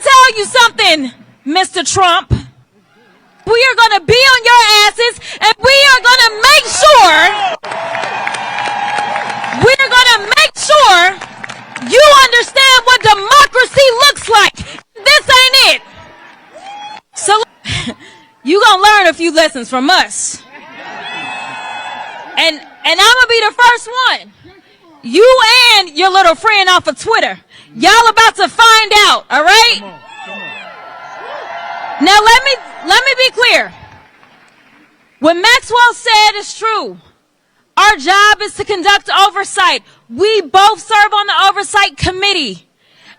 tell you something, Mr. Trump. We are going to be on your asses, and we are going to make sure you understand what democracy looks like. This ain't it. So you going to learn a few lessons from us. And I'm going to be the first one. You and your little friend off of Twitter. Y'all about to find out, all right? Come on. Now let me be clear. What Maxwell said is true. Our job is to conduct oversight. We both serve on the oversight committee.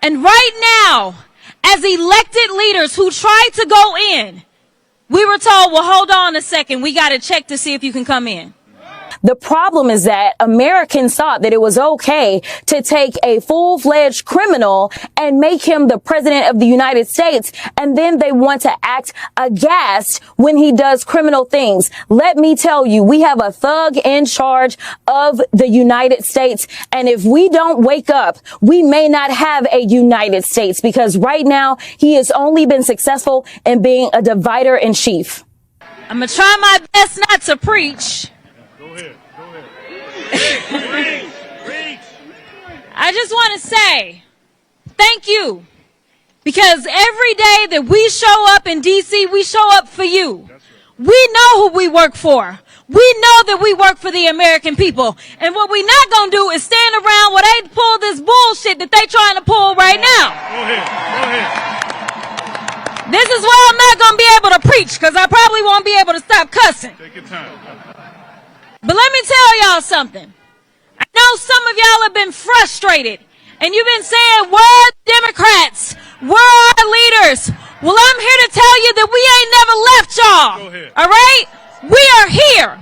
And right now, as elected leaders who try to go in, we were told, well, hold on a second. We got to check to see if you can come in. The problem is that Americans thought that it was okay to take a full-fledged criminal and make him the president of the United States, and then they want to act aghast when he does criminal things. Let me tell you, we have a thug in charge of the United States, and if we don't wake up, we may not have a United States, because right now he has only been successful in being a divider in chief. I'm going to try my best not to preach. Go ahead. I just want to say thank you, because every day that we show up in D.C., we show up for you. We know who we work for. We know that we work for the American people. And what we're not going to do is stand around while they pull this bullshit that they trying to pull right now. Go ahead. This is why I'm not going to be able to preach, because I probably won't be able to stop cussing. Take your time. But let me tell y'all something. I know some of y'all have been frustrated, and you've been saying, where are the Democrats? Where are our leaders? Well, I'm here to tell you that we ain't never left y'all. Go ahead. All right? We are here.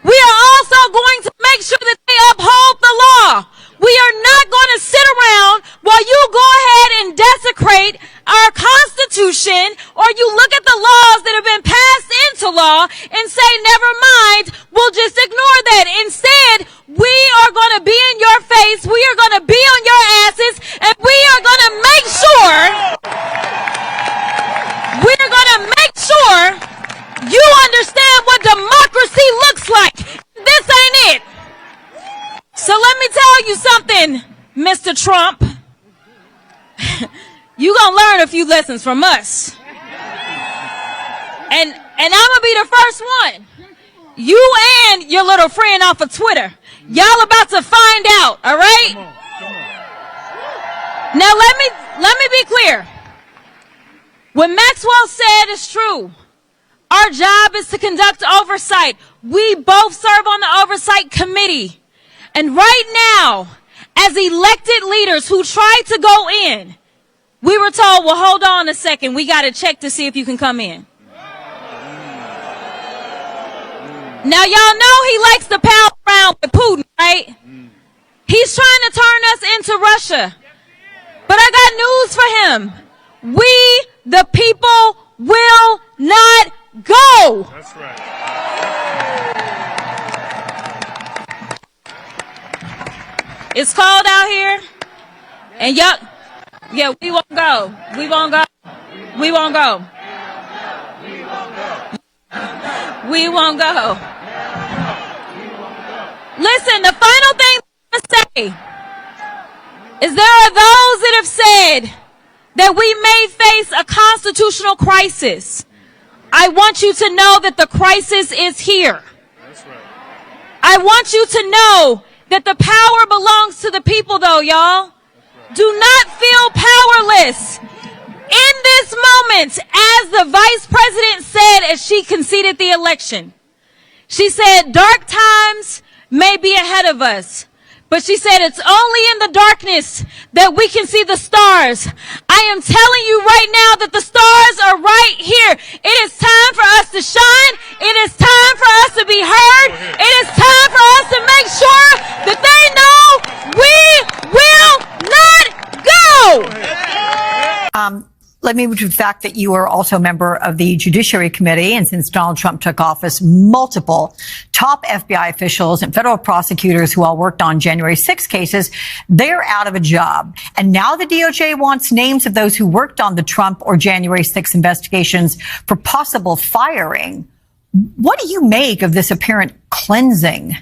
We are also going to make sure that they uphold the law. We are not going to sit around while you go ahead and desecrate our Constitution, or you look at the laws that have been passed into law and say, never mind, we'll just ignore that. Instead, we are going to be in your face, we are going to be on your asses, and we are going to make sure you understand what democracy looks like. This ain't it. So let me tell you something, Mr. Trump. You gonna learn a few lessons from us. And I'm gonna be the first one. You and your little friend off of Twitter. Y'all about to find out, all right? Come on. Now let me be clear. What Maxwell said is true. Our job is to conduct oversight. We both serve on the oversight committee. And right now, as elected leaders who try to go in, we were told, well, hold on a second. We got to check to see if you can come in. Now, y'all know he likes to pal around with Putin, right? He's trying to turn us into Russia. But I got news for him. We, the people, will not go. That's right. It's cold out here, and we won't go. We won't go. We won't go. We won't go. Listen, the final thing I'm going to say is there are those that have said that we may face a constitutional crisis. I want you to know that the crisis is here. That's right. I want you to know that the power belongs to the people, though, y'all. Do not feel powerless. In this moment, as the vice president said as she conceded the election, she said, dark times may be ahead of us. But she said, it's only in the darkness that we can see the stars. I am telling you right now that the stars are right here. It is time for us to shine. It is time for us to be heard. It is time for us to make sure that they know we will not go. Let me me to the fact that you are also a member of the Judiciary Committee. And since Donald Trump took office, multiple top FBI officials and federal prosecutors who all worked on January 6 cases, they're out of a job. And now the DOJ wants names of those who worked on the Trump or January 6 investigations for possible firing. What do you make of this apparent cleansing?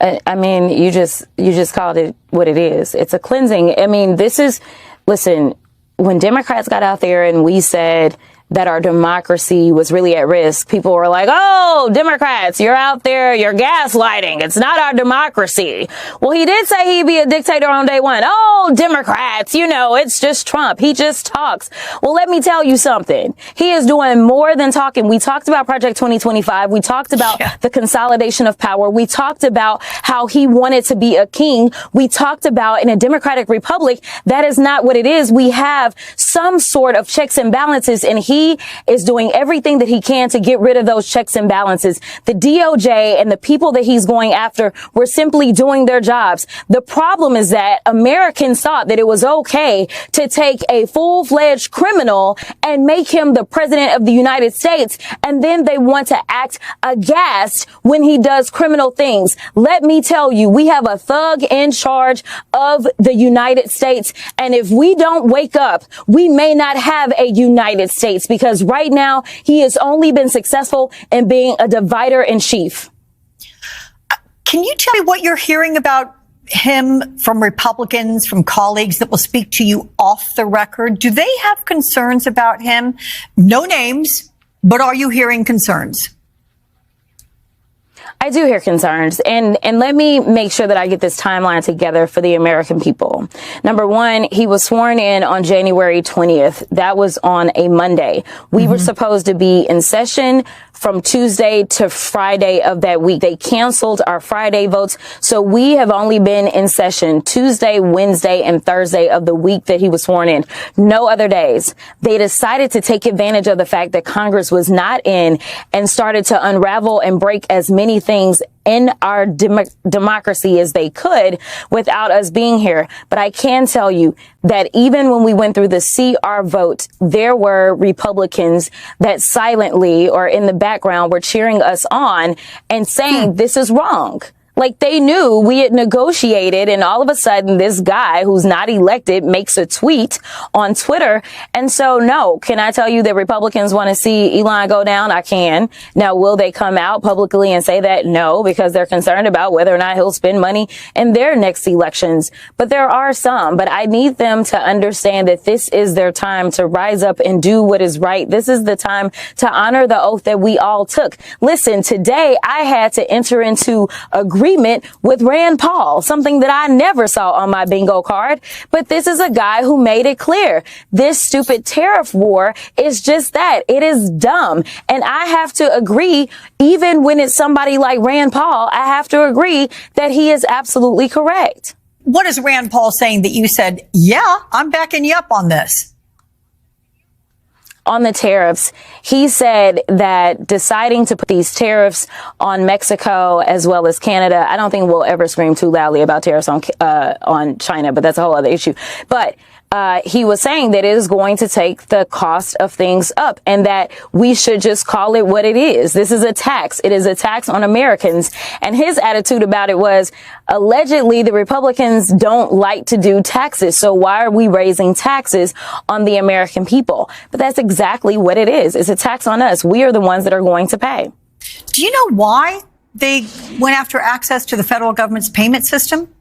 I mean, you just called it what it is. It's a cleansing. I mean, listen, when Democrats got out there and we said that our democracy was really at risk, people were like, oh, Democrats, you're out there, you're gaslighting. It's not our democracy. Well, he did say he'd be a dictator on day one. Oh, Democrats, it's just Trump. He just talks. Well, let me tell you something. He is doing more than talking. We talked about Project 2025. We talked about the consolidation of power. We talked about how he wanted to be a king. We talked about in a democratic republic, that is not what it is. We have some sort of checks and balances, and he is doing everything that he can to get rid of those checks and balances. The DOJ and the people that he's going after were simply doing their jobs. The problem is that Americans thought that it was okay to take a full-fledged criminal and make him the president of the United States, and then they want to act aghast when he does criminal things. Let me tell you, we have a thug in charge of the United States, and if we don't wake up, we may not have a United States, because right now he has only been successful in being a divider in chief. Can you tell me what you're hearing about him from Republicans, from colleagues that will speak to you off the record? Do they have concerns about him? No names, but are you hearing concerns? I do hear concerns, and let me make sure that I get this timeline together for the American people. Number one, he was sworn in on January 20th. That was on a Monday. We were supposed to be in session from Tuesday to Friday of that week. They canceled our Friday votes, so we have only been in session Tuesday, Wednesday, and Thursday of the week that he was sworn in. No other days. They decided to take advantage of the fact that Congress was not in and started to unravel and break as many things in our democracy as they could without us being here. But I can tell you that even when we went through the CR vote, there were Republicans that silently or in the background were cheering us on and saying this is wrong. Like, they knew we had negotiated, and all of a sudden this guy who's not elected makes a tweet on Twitter. And so, no, can I tell you that Republicans want to see Elon go down? I can. Now, will they come out publicly and say that? No, because they're concerned about whether or not he'll spend money in their next elections. But there are some. But I need them to understand that this is their time to rise up and do what is right. This is the time to honor the oath that we all took. Listen, today I had to enter into agreement with Rand Paul, something that I never saw on my bingo card. But this is a guy who made it clear this stupid tariff war is just that. It is dumb. And I have to agree, even when it's somebody like Rand Paul, I have to agree that he is absolutely correct. What is Rand Paul saying that you said, yeah, I'm backing you up on this? On the tariffs, he said that deciding to put these tariffs on Mexico as well as Canada, I don't think we'll ever scream too loudly about tariffs on China, but that's a whole other issue. But he was saying that it is going to take the cost of things up and that we should just call it what it is. This is a tax. It is a tax on Americans. And his attitude about it was, allegedly, the Republicans don't like to do taxes. So why are we raising taxes on the American people? But that's exactly what it is. It's a tax on us. We are the ones that are going to pay. Do you know why they went after access to the federal government's payment system?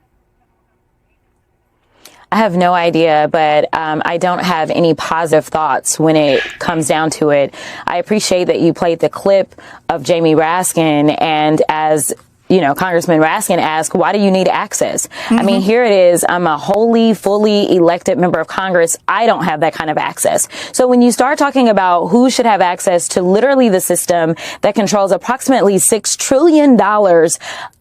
I have no idea, but I don't have any positive thoughts when it comes down to it. I appreciate that you played the clip of Jamie Raskin, and as you know, Congressman Raskin asked, why do you need access? I mean, here it is. I'm a wholly, fully elected member of Congress. I don't have that kind of access. So when you start talking about who should have access to literally the system that controls approximately $6 trillion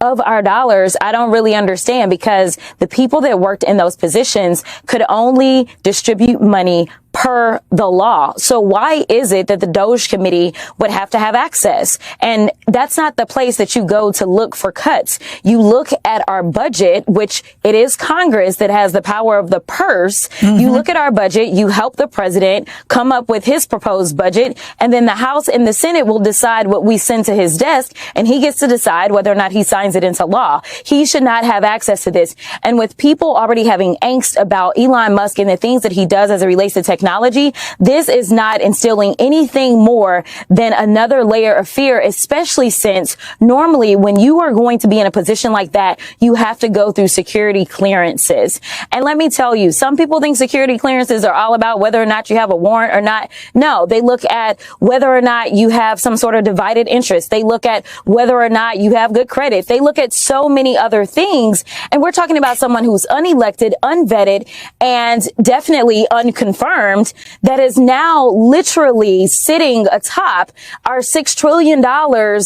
of our dollars, I don't really understand, because the people that worked in those positions could only distribute money per the law. So why is it that the DOJ committee would have to have access? And that's not the place that you go to look for cuts. You look at our budget, which it is Congress that has the power of the purse. You look at our budget, you help the president come up with his proposed budget, and then the House and the Senate will decide what we send to his desk, and he gets to decide whether or not he signs it into law. He should not have access to this. And with people already having angst about Elon Musk and the things that he does as it relates to technology, this is not instilling anything more than another layer of fear, especially since normally when you are going to be in a position like that, you have to go through security clearances. And let me tell you, some people think security clearances are all about whether or not you have a warrant or not. No, they look at whether or not you have some sort of divided interest. They look at whether or not you have good credit. They look at so many other things. And we're talking about someone who's unelected, unvetted, and definitely unconfirmed that is now literally sitting atop our $6 trillion,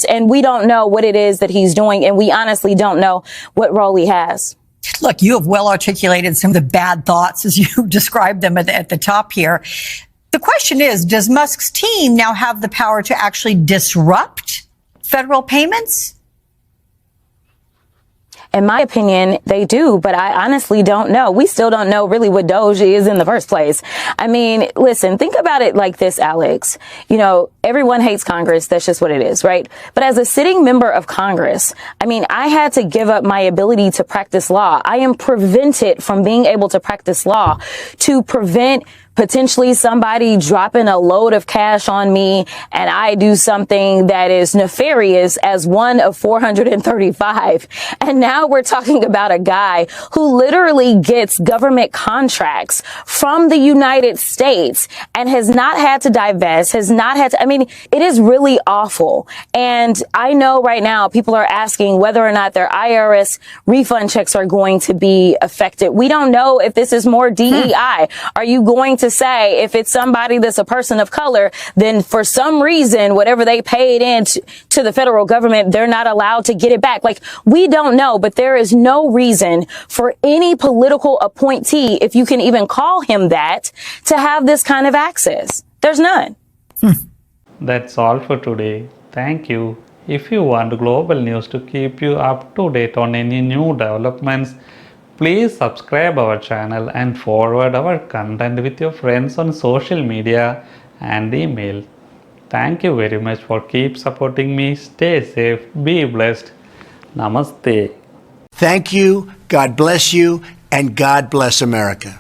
and we don't know what it is that he's doing, and we honestly don't know what role he has. Look, you have well articulated some of the bad thoughts as you described them at the top here. The question is, does Musk's team now have the power to actually disrupt federal payments? In my opinion, they do, but I honestly don't know. We still don't know really what DOJ is in the first place. I mean, listen, think about it like this, Alex. You know, everyone hates Congress. That's just what it is, right? But as a sitting member of Congress, I mean, I had to give up my ability to practice law. I am prevented from being able to practice law to prevent potentially somebody dropping a load of cash on me and I do something that is nefarious as one of 435. And now we're talking about a guy who literally gets government contracts from the United States and has not had to divest, has not had to, I mean, it is really awful. And I know right now people are asking whether or not their IRS refund checks are going to be affected. We don't know if this is more DEI. Are you going to say if it's somebody that's a person of color, then for some reason, whatever they paid in to the federal government, they're not allowed to get it back? Like, we don't know, but there is no reason for any political appointee, if you can even call him that, to have this kind of access. There's none. That's all for today. Thank you. If you want global news to keep you up to date on any new developments, please subscribe our channel and forward our content with your friends on social media and email. Thank you very much for keep supporting me. Stay safe, be blessed. Namaste. Thank you, God bless you, and God bless America.